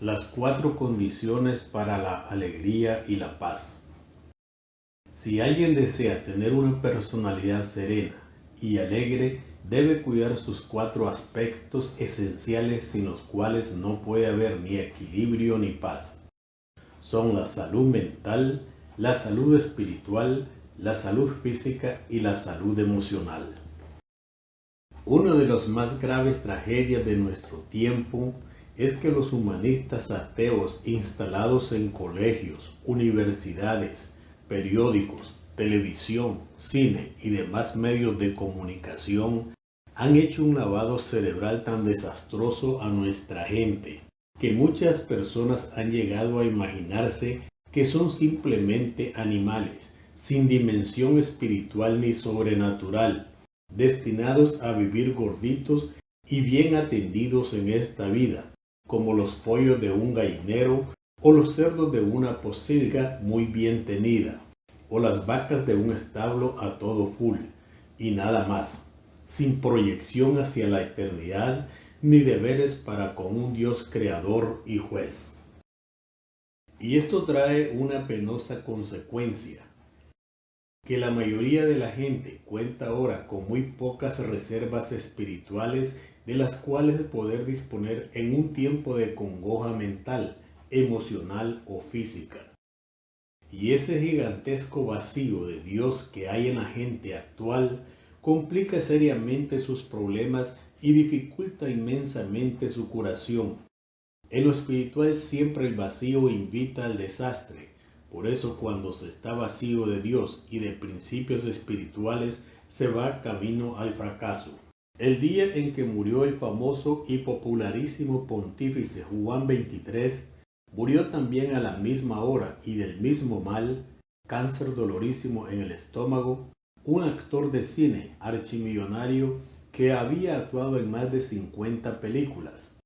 Las 4 condiciones para la alegría y la paz. Si alguien desea tener una personalidad serena y alegre, debe cuidar sus 4 aspectos esenciales sin los cuales no puede haber ni equilibrio ni paz. Son la salud mental, la salud espiritual, la salud física y la salud emocional. Una de las más graves tragedias de nuestro tiempo es que los humanistas ateos instalados en colegios, universidades, periódicos, televisión, cine y demás medios de comunicación han hecho un lavado cerebral tan desastroso a nuestra gente que muchas personas han llegado a imaginarse que son simplemente animales, sin dimensión espiritual ni sobrenatural, destinados a vivir gorditos y bien atendidos en esta vida, como los pollos de un gallinero o los cerdos de una pocilga muy bien tenida, o las vacas de un establo a todo full, y nada más, sin proyección hacia la eternidad ni deberes para con un Dios creador y juez. Y esto trae una penosa consecuencia, que la mayoría de la gente cuenta ahora con muy pocas reservas espirituales de las cuales poder disponer en un tiempo de congoja mental, emocional o física. Y ese gigantesco vacío de Dios que hay en la gente actual complica seriamente sus problemas y dificulta inmensamente su curación. En lo espiritual siempre el vacío invita al desastre. Por eso cuando se está vacío de Dios y de principios espirituales, se va camino al fracaso. El día en que murió el famoso y popularísimo pontífice Juan XXIII, murió también a la misma hora y del mismo mal, cáncer dolorísimo en el estómago, un actor de cine archimillonario que había actuado en más de 50 películas.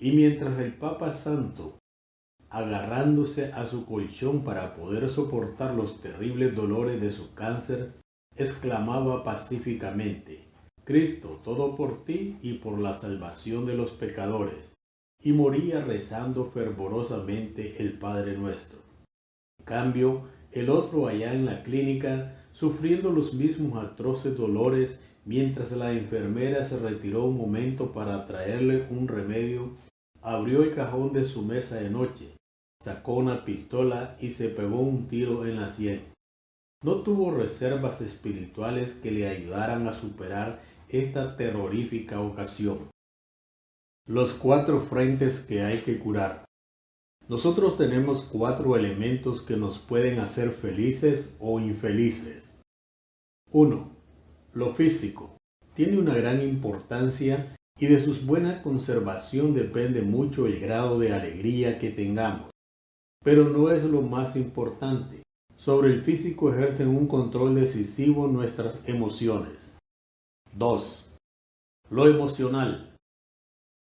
Y mientras el Papa Santo, agarrándose a su colchón para poder soportar los terribles dolores de su cáncer, exclamaba pacíficamente: Cristo, todo por ti y por la salvación de los pecadores, y moría rezando fervorosamente el Padre Nuestro. En cambio, el otro allá en la clínica, sufriendo los mismos atroces dolores, mientras la enfermera se retiró un momento para traerle un remedio, abrió el cajón de su mesa de noche, sacó una pistola y se pegó un tiro en la sien. No tuvo reservas espirituales que le ayudaran a superar esta terrorífica ocasión. Los 4 frentes que hay que curar. Nosotros tenemos 4 elementos que nos pueden hacer felices o infelices. 1. Lo físico. Tiene una gran importancia y de su buena conservación depende mucho el grado de alegría que tengamos. Pero no es lo más importante. Sobre el físico ejercen un control decisivo nuestras emociones. 2. Lo emocional.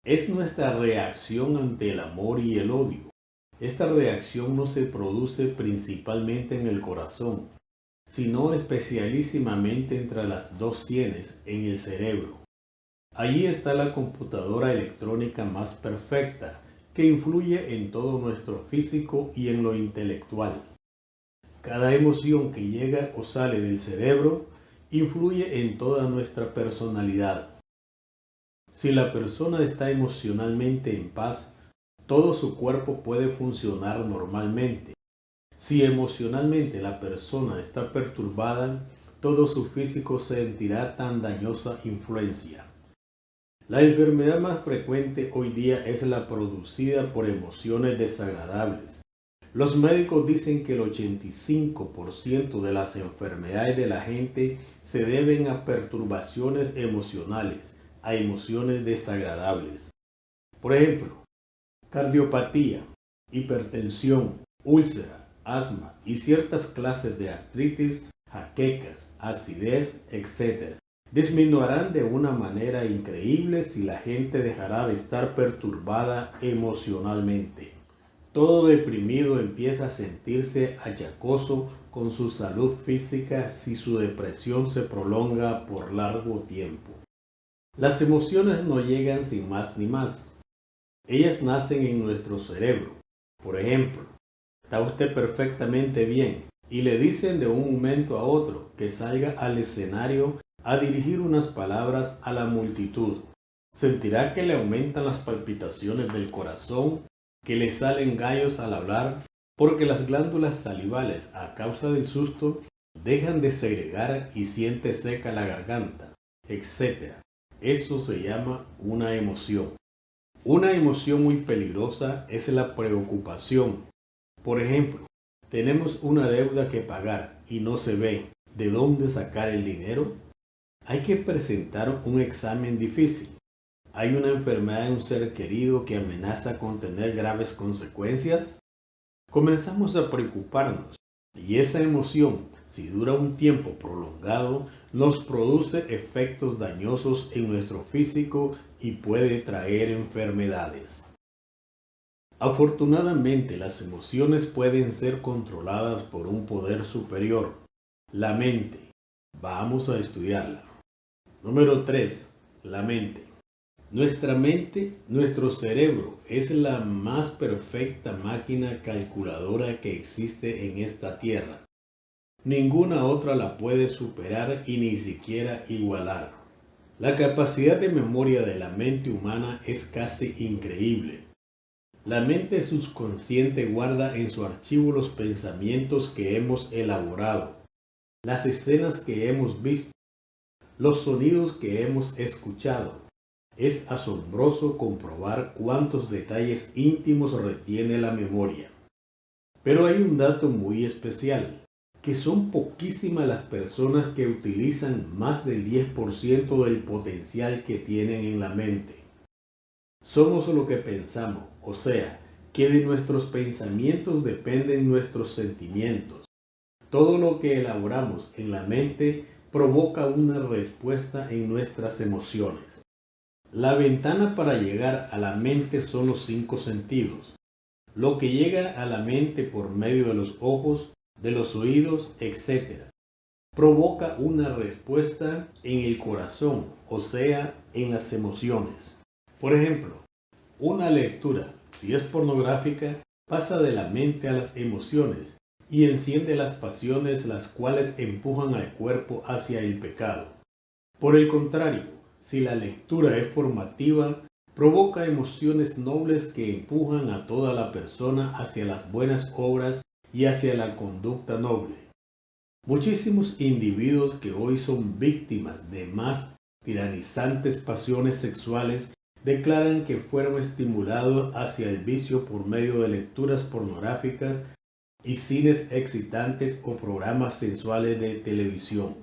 Es nuestra reacción ante el amor y el odio. Esta reacción no se produce principalmente en el corazón, sino especialísimamente entre las 2 sienes, en el cerebro. Allí está la computadora electrónica más perfecta, que influye en todo nuestro físico y en lo intelectual. Cada emoción que llega o sale del cerebro influye en toda nuestra personalidad. Si la persona está emocionalmente en paz, todo su cuerpo puede funcionar normalmente. Si emocionalmente la persona está perturbada, todo su físico sentirá tan dañosa influencia. La enfermedad más frecuente hoy día es la producida por emociones desagradables. Los médicos dicen que el 85% de las enfermedades de la gente se deben a perturbaciones emocionales, a emociones desagradables. Por ejemplo, cardiopatía, hipertensión, úlcera, asma y ciertas clases de artritis, jaquecas, acidez, etc. disminuirán de una manera increíble si la gente dejará de estar perturbada emocionalmente. Todo deprimido empieza a sentirse achacoso con su salud física si su depresión se prolonga por largo tiempo. Las emociones no llegan sin más ni más. Ellas nacen en nuestro cerebro. Por ejemplo, está usted perfectamente bien y le dicen de un momento a otro que salga al escenario a dirigir unas palabras a la multitud. Sentirá que le aumentan las palpitaciones del corazón, que le salen gallos al hablar, porque las glándulas salivales a causa del susto dejan de segregar y siente seca la garganta, etc. Eso se llama una emoción. Una emoción muy peligrosa es la preocupación. Por ejemplo, tenemos una deuda que pagar y no se ve de dónde sacar el dinero. Hay que presentar un examen difícil. Hay una enfermedad en un ser querido que amenaza con tener graves consecuencias. Comenzamos a preocuparnos y esa emoción, si dura un tiempo prolongado, nos produce efectos dañosos en nuestro físico y puede traer enfermedades. Afortunadamente, las emociones pueden ser controladas por un poder superior, la mente. Vamos a estudiarla. Número 3. La mente. Nuestra mente, nuestro cerebro, es la más perfecta máquina calculadora que existe en esta tierra. Ninguna otra la puede superar y ni siquiera igualar. La capacidad de memoria de la mente humana es casi increíble. La mente subconsciente guarda en su archivo los pensamientos que hemos elaborado, las escenas que hemos visto, los sonidos que hemos escuchado. Es asombroso comprobar cuántos detalles íntimos retiene la memoria. Pero hay un dato muy especial, que son poquísimas las personas que utilizan más del 10% del potencial que tienen en la mente. Somos lo que pensamos, o sea, que de nuestros pensamientos dependen nuestros sentimientos. Todo lo que elaboramos en la mente provoca una respuesta en nuestras emociones. La ventana para llegar a la mente son los 5 sentidos. Lo que llega a la mente por medio de los ojos, de los oídos, etc. provoca una respuesta en el corazón, o sea, en las emociones. Por ejemplo, una lectura, si es pornográfica, pasa de la mente a las emociones y enciende las pasiones, las cuales empujan al cuerpo hacia el pecado. Por el contrario, si la lectura es formativa, provoca emociones nobles que empujan a toda la persona hacia las buenas obras y hacia la conducta noble. Muchísimos individuos que hoy son víctimas de más tiranizantes pasiones sexuales declaran que fueron estimulados hacia el vicio por medio de lecturas pornográficas y cines excitantes o programas sensuales de televisión.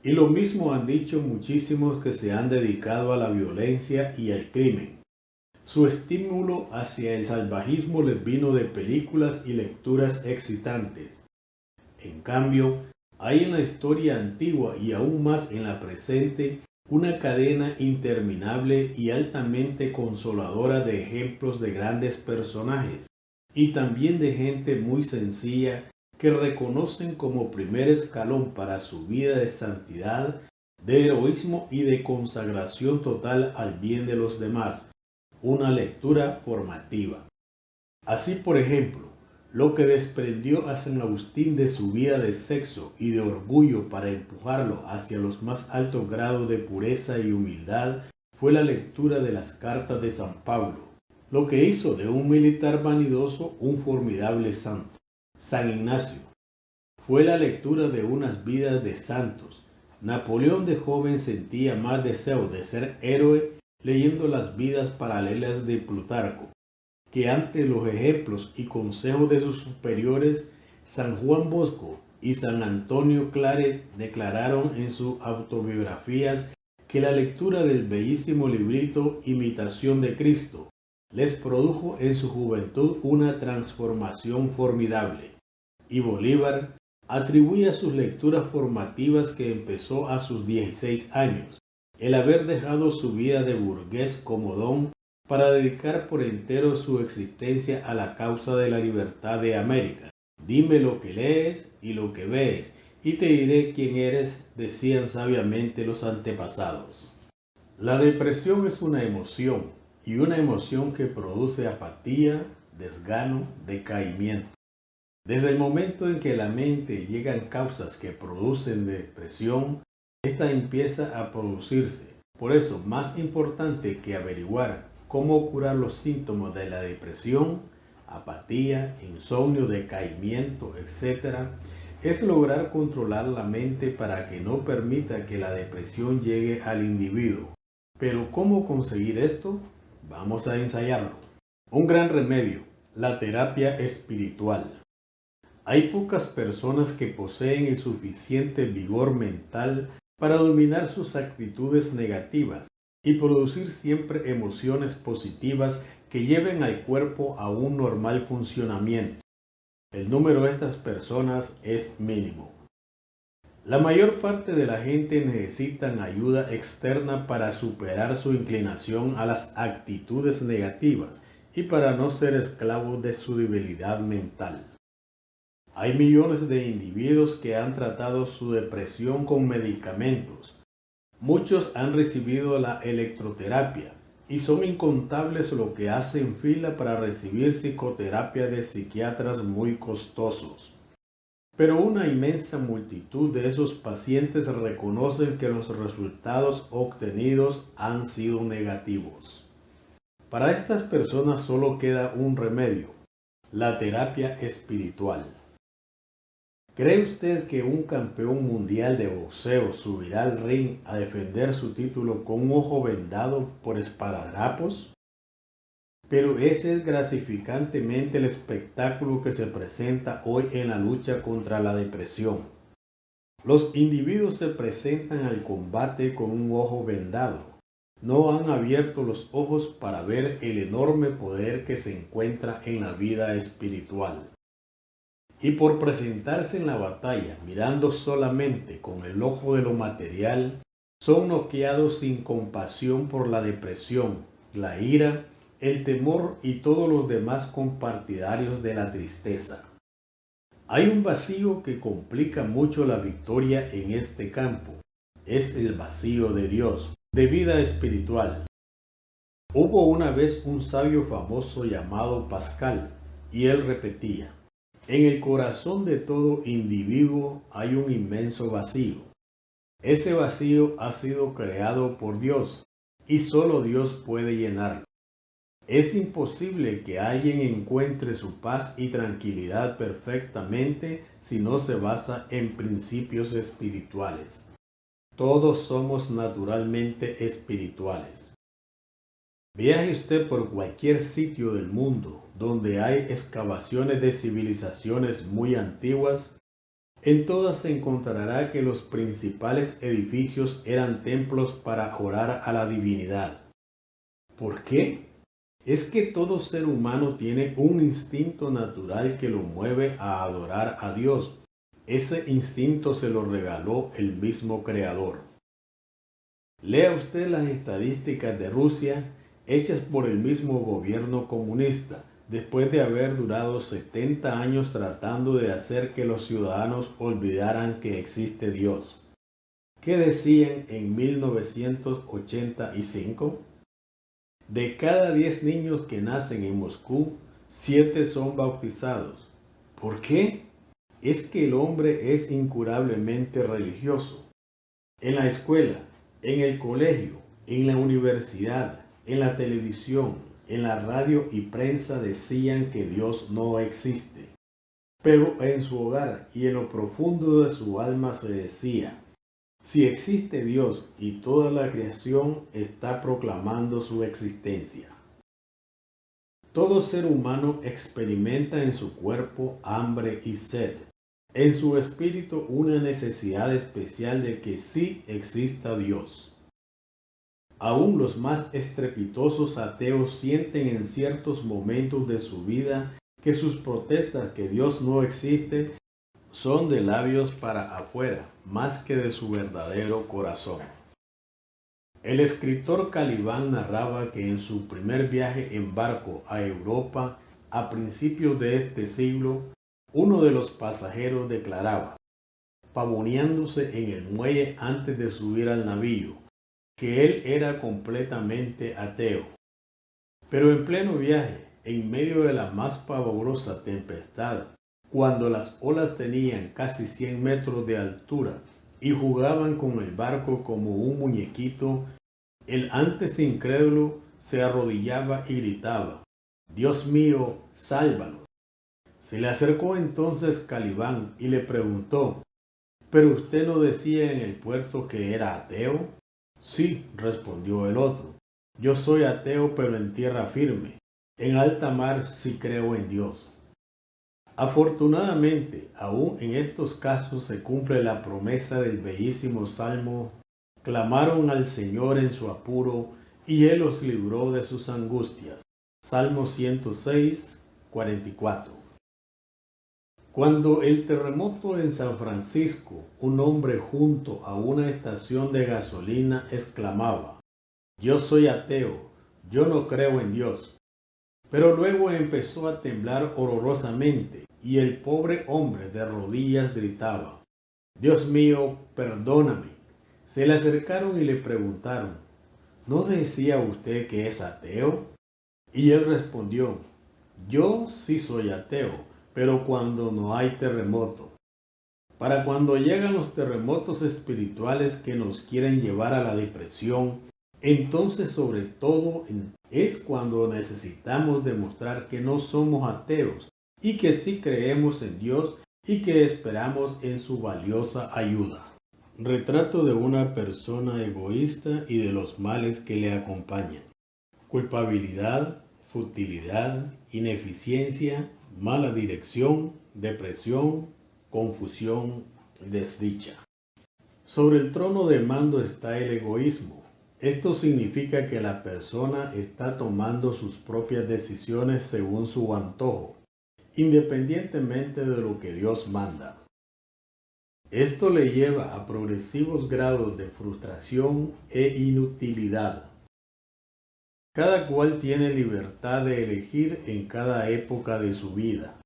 Y lo mismo han dicho muchísimos que se han dedicado a la violencia y al crimen. Su estímulo hacia el salvajismo les vino de películas y lecturas excitantes. En cambio, hay en la historia antigua y aún más en la presente una cadena interminable y altamente consoladora de ejemplos de grandes personajes y también de gente muy sencilla que reconocen como primer escalón para su vida de santidad, de heroísmo y de consagración total al bien de los demás, una lectura formativa. Así, por ejemplo, lo que desprendió a San Agustín de su vida de sexo y de orgullo para empujarlo hacia los más altos grados de pureza y humildad fue la lectura de las cartas de San Pablo, lo que hizo de un militar vanidoso un formidable santo. San Ignacio fue la lectura de unas vidas de santos. Napoleón de joven sentía más deseo de ser héroe leyendo las vidas paralelas de Plutarco, que ante los ejemplos y consejos de sus superiores, San Juan Bosco y San Antonio Claret declararon en sus autobiografías que la lectura del bellísimo librito Imitación de Cristo les produjo en su juventud una transformación formidable. Y Bolívar atribuye a sus lecturas formativas que empezó a sus 16 años, el haber dejado su vida de burgués comodón para dedicar por entero su existencia a la causa de la libertad de América. Dime lo que lees y lo que ves, y te diré quién eres, decían sabiamente los antepasados. La depresión es una emoción, y una emoción que produce apatía, desgano, decaimiento. Desde el momento en que la mente llegan causas que producen depresión, esta empieza a producirse. Por eso, más importante que averiguar cómo curar los síntomas de la depresión, apatía, insomnio, decaimiento, etc., es lograr controlar la mente para que no permita que la depresión llegue al individuo. Pero ¿cómo conseguir esto? Vamos a ensayarlo. Un gran remedio, la terapia espiritual. Hay pocas personas que poseen el suficiente vigor mental para dominar sus actitudes negativas y producir siempre emociones positivas que lleven al cuerpo a un normal funcionamiento. El número de estas personas es mínimo. La mayor parte de la gente necesitan ayuda externa para superar su inclinación a las actitudes negativas y para no ser esclavos de su debilidad mental. Hay millones de individuos que han tratado su depresión con medicamentos. Muchos han recibido la electroterapia y son incontables los que hacen fila para recibir psicoterapia de psiquiatras muy costosos. Pero una inmensa multitud de esos pacientes reconocen que los resultados obtenidos han sido negativos. Para estas personas solo queda un remedio, la terapia espiritual. ¿Cree usted que un campeón mundial de boxeo subirá al ring a defender su título con un ojo vendado por esparadrapos? Pero ese es gratificantemente el espectáculo que se presenta hoy en la lucha contra la depresión. Los individuos se presentan al combate con un ojo vendado. No han abierto los ojos para ver el enorme poder que se encuentra en la vida espiritual. Y por presentarse en la batalla mirando solamente con el ojo de lo material, son noqueados sin compasión por la depresión, la ira, el temor y todos los demás compartidarios de la tristeza. Hay un vacío que complica mucho la victoria en este campo. Es el vacío de Dios, de vida espiritual. Hubo una vez un sabio famoso llamado Pascal, y él repetía: en el corazón de todo individuo hay un inmenso vacío. Ese vacío ha sido creado por Dios y solo Dios puede llenarlo. Es imposible que alguien encuentre su paz y tranquilidad perfectamente si no se basa en principios espirituales. Todos somos naturalmente espirituales. Viaje usted por cualquier sitio del mundo donde hay excavaciones de civilizaciones muy antiguas. En todas se encontrará que los principales edificios eran templos para orar a la divinidad. ¿Por qué? Es que todo ser humano tiene un instinto natural que lo mueve a adorar a Dios. Ese instinto se lo regaló el mismo Creador. Lea usted las estadísticas de Rusia hechas por el mismo gobierno comunista, después de haber durado 70 años tratando de hacer que los ciudadanos olvidaran que existe Dios. ¿Qué decían en 1985? De cada 10 niños que nacen en Moscú, 7 son bautizados. ¿Por qué? Es que el hombre es incurablemente religioso. En la escuela, en el colegio, en la universidad, en la televisión, en la radio y prensa decían que Dios no existe. Pero en su hogar y en lo profundo de su alma se decía: si existe Dios y toda la creación está proclamando su existencia. Todo ser humano experimenta en su cuerpo hambre y sed, en su espíritu una necesidad especial de que sí exista Dios. Aún los más estrepitosos ateos sienten en ciertos momentos de su vida que sus protestas que Dios no existe son de labios para afuera, más que de su verdadero corazón. El escritor Calibán narraba que en su primer viaje en barco a Europa, a principios de este siglo, uno de los pasajeros declaraba, pavoneándose en el muelle antes de subir al navío, que él era completamente ateo. Pero en pleno viaje, en medio de la más pavorosa tempestad, cuando las olas tenían casi 100 metros de altura y jugaban con el barco como un muñequito, el antes incrédulo se arrodillaba y gritaba: «Dios mío, sálvanos». Se le acercó entonces Calibán y le preguntó: «¿Pero usted no decía en el puerto que era ateo?». «Sí», respondió el otro, «yo soy ateo, pero en tierra firme. En alta mar sí creo en Dios». Afortunadamente, aún en estos casos se cumple la promesa del bellísimo Salmo: «Clamaron al Señor en su apuro, y Él los libró de sus angustias». Salmo 106, 44. Cuando el terremoto en San Francisco, un hombre junto a una estación de gasolina exclamaba: «Yo soy ateo, yo no creo en Dios». Pero luego empezó a temblar horrorosamente y el pobre hombre de rodillas gritaba: «Dios mío, perdóname». Se le acercaron y le preguntaron: «¿No decía usted que es ateo?». Y él respondió: «Yo sí soy ateo, pero cuando no hay terremoto». Para cuando llegan los terremotos espirituales que nos quieren llevar a la depresión, entonces sobre todo es cuando necesitamos demostrar que no somos ateos y que sí creemos en Dios y que esperamos en su valiosa ayuda. Retrato de una persona egoísta y de los males que le acompañan: culpabilidad, futilidad, ineficiencia, mala dirección, depresión, confusión y desdicha. Sobre el trono de mando está el egoísmo. Esto significa que la persona está tomando sus propias decisiones según su antojo, independientemente de lo que Dios manda. Esto le lleva a progresivos grados de frustración e inutilidad. Cada cual tiene libertad de elegir en cada época de su vida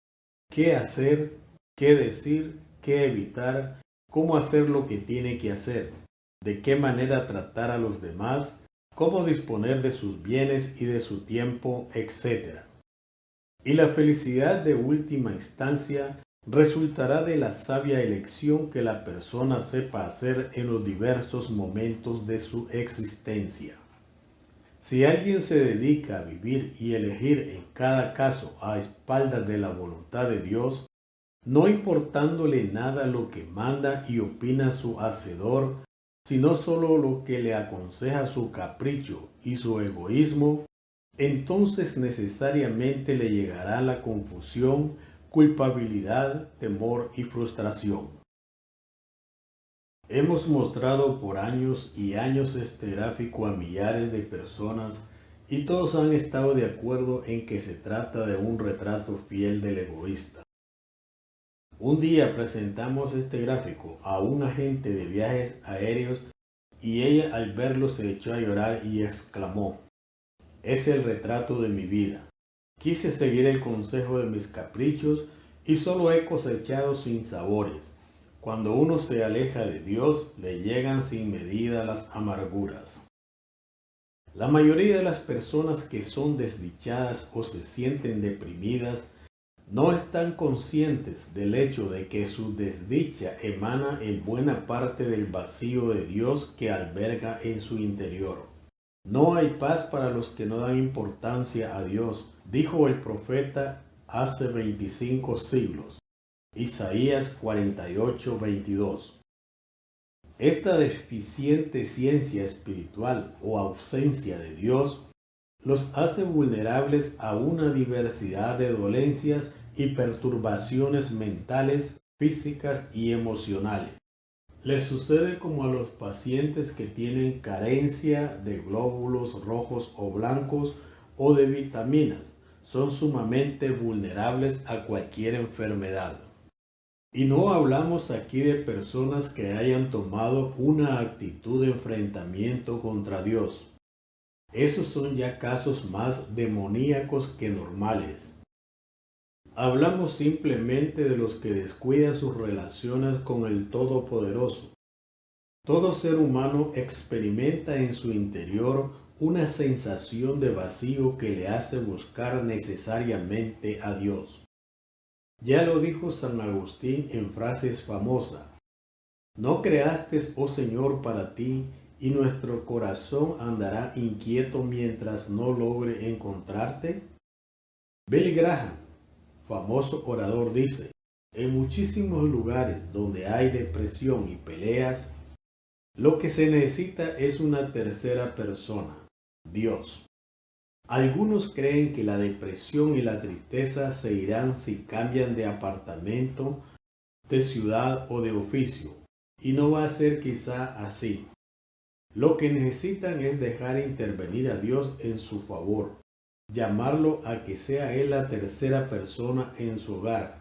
qué hacer, qué decir, qué evitar, cómo hacer lo que tiene que hacer, de qué manera tratar a los demás, cómo disponer de sus bienes y de su tiempo, etc. Y la felicidad de última instancia resultará de la sabia elección que la persona sepa hacer en los diversos momentos de su existencia. Si alguien se dedica a vivir y elegir en cada caso a espaldas de la voluntad de Dios, no importándole nada lo que manda y opina su hacedor, sino solo lo que le aconseja su capricho y su egoísmo, entonces necesariamente le llegará la confusión, culpabilidad, temor y frustración. Hemos mostrado por años y años este gráfico a millares de personas y todos han estado de acuerdo en que se trata de un retrato fiel del egoísta. Un día presentamos este gráfico a un agente de viajes aéreos y ella al verlo se echó a llorar y exclamó: «Es el retrato de mi vida. Quise seguir el consejo de mis caprichos y solo he cosechado sinsabores. Cuando uno se aleja de Dios, le llegan sin medida las amarguras». La mayoría de las personas que son desdichadas o se sienten deprimidas no están conscientes del hecho de que su desdicha emana en buena parte del vacío de Dios que alberga en su interior. «No hay paz para los que no dan importancia a Dios», dijo el profeta hace 25 siglos. Isaías 48, 22. Esta deficiente ciencia espiritual o ausencia de Dios los hace vulnerables a una diversidad de dolencias y perturbaciones mentales, físicas y emocionales. Les sucede como a los pacientes que tienen carencia de glóbulos rojos o blancos o de vitaminas. Son sumamente vulnerables a cualquier enfermedad. Y no hablamos aquí de personas que hayan tomado una actitud de enfrentamiento contra Dios. Esos son ya casos más demoníacos que normales. Hablamos simplemente de los que descuidan sus relaciones con el Todopoderoso. Todo ser humano experimenta en su interior una sensación de vacío que le hace buscar necesariamente a Dios. Ya lo dijo San Agustín en frases famosas: ¿no creaste, oh Señor, para ti, y nuestro corazón andará inquieto mientras no logre encontrarte? Billy Graham, famoso orador, dice: en muchísimos lugares donde hay depresión y peleas, lo que se necesita es una tercera persona, Dios. Algunos creen que la depresión y la tristeza se irán si cambian de apartamento, de ciudad o de oficio, y no va a ser quizá así. Lo que necesitan es dejar intervenir a Dios en su favor, llamarlo a que sea Él la tercera persona en su hogar,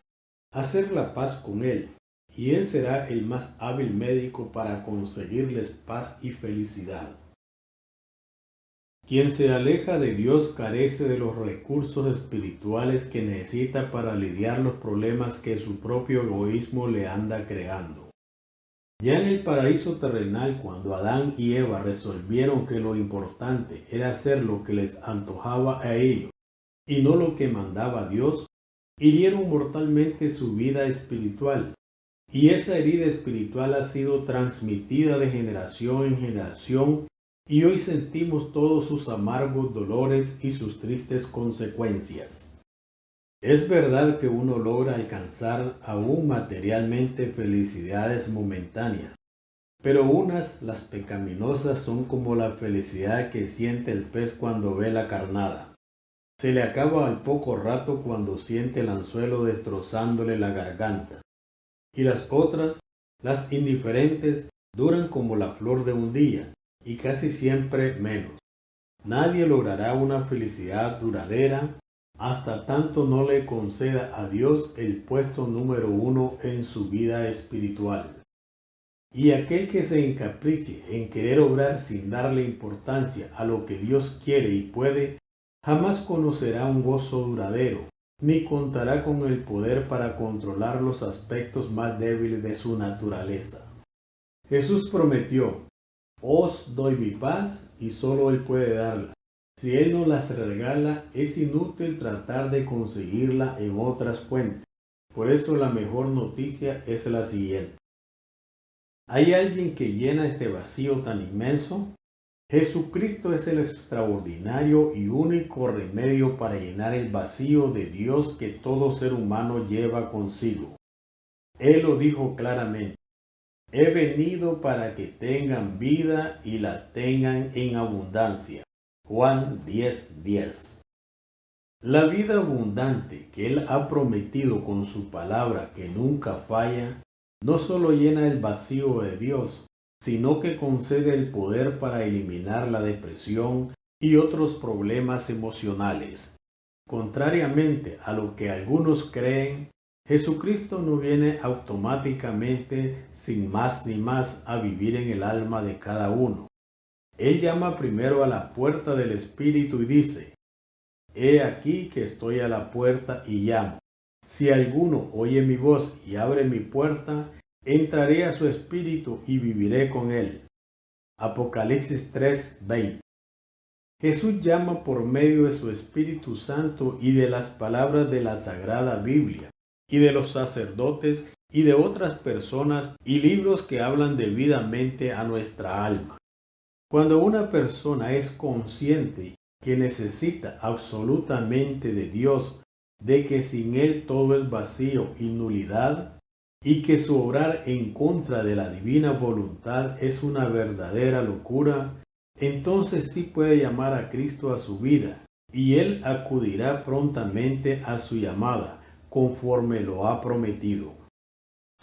hacer la paz con Él, y Él será el más hábil médico para conseguirles paz y felicidad. Quien se aleja de Dios carece de los recursos espirituales que necesita para lidiar los problemas que su propio egoísmo le anda creando. Ya en el paraíso terrenal, cuando Adán y Eva resolvieron que lo importante era hacer lo que les antojaba a ellos y no lo que mandaba Dios, hirieron mortalmente su vida espiritual, y esa herida espiritual ha sido transmitida de generación en generación, y hoy sentimos todos sus amargos dolores y sus tristes consecuencias. Es verdad que uno logra alcanzar aún materialmente felicidades momentáneas, pero las pecaminosas, son como la felicidad que siente el pez cuando ve la carnada. Se le acaba al poco rato cuando siente el anzuelo destrozándole la garganta. Y las otras, las indiferentes, duran como la flor de un día, y casi siempre menos. Nadie logrará una felicidad duradera hasta tanto no le conceda a Dios el puesto número 1 en su vida espiritual. Y aquel que se encapriche en querer obrar sin darle importancia a lo que Dios quiere y puede, jamás conocerá un gozo duradero, ni contará con el poder para controlar los aspectos más débiles de su naturaleza. Jesús prometió: os doy mi paz, y solo Él puede darla. Si Él no las regala, es inútil tratar de conseguirla en otras fuentes. Por eso la mejor noticia es la siguiente. ¿Hay alguien que llena este vacío tan inmenso? Jesucristo es el extraordinario y único remedio para llenar el vacío de Dios que todo ser humano lleva consigo. Él lo dijo claramente: he venido para que tengan vida y la tengan en abundancia. Juan 10:10. La vida abundante que Él ha prometido con su palabra, que nunca falla, no solo llena el vacío de Dios, sino que concede el poder para eliminar la depresión y otros problemas emocionales. Contrariamente a lo que algunos creen, Jesucristo no viene automáticamente, sin más ni más, a vivir en el alma de cada uno. Él llama primero a la puerta del Espíritu y dice: he aquí que estoy a la puerta y llamo. Si alguno oye mi voz y abre mi puerta, entraré a su espíritu y viviré con él. Apocalipsis 3:20. Jesús llama por medio de su Espíritu Santo y de las palabras de la Sagrada Biblia, y de los sacerdotes y de otras personas y libros que hablan debidamente a nuestra alma. Cuando una persona es consciente que necesita absolutamente de Dios, de que sin Él todo es vacío y nulidad, y que su obrar en contra de la divina voluntad es una verdadera locura, entonces sí puede llamar a Cristo a su vida, y Él acudirá prontamente a su llamada, conforme lo ha prometido.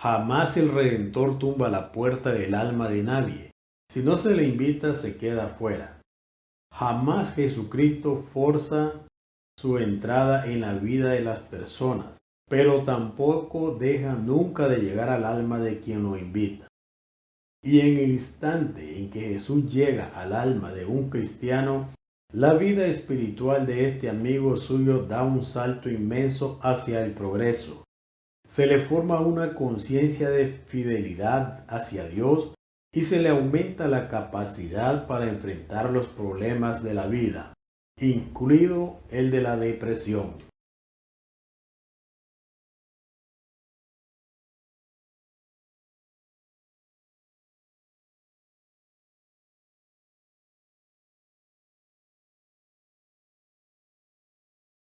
Jamás el Redentor tumba la puerta del alma de nadie. Si no se le invita, se queda fuera. Jamás Jesucristo forza su entrada en la vida de las personas, pero tampoco deja nunca de llegar al alma de quien lo invita. Y en el instante en que Jesús llega al alma de un cristiano, la vida espiritual de este amigo suyo da un salto inmenso hacia el progreso. Se le forma una conciencia de fidelidad hacia Dios y se le aumenta la capacidad para enfrentar los problemas de la vida, incluido el de la depresión.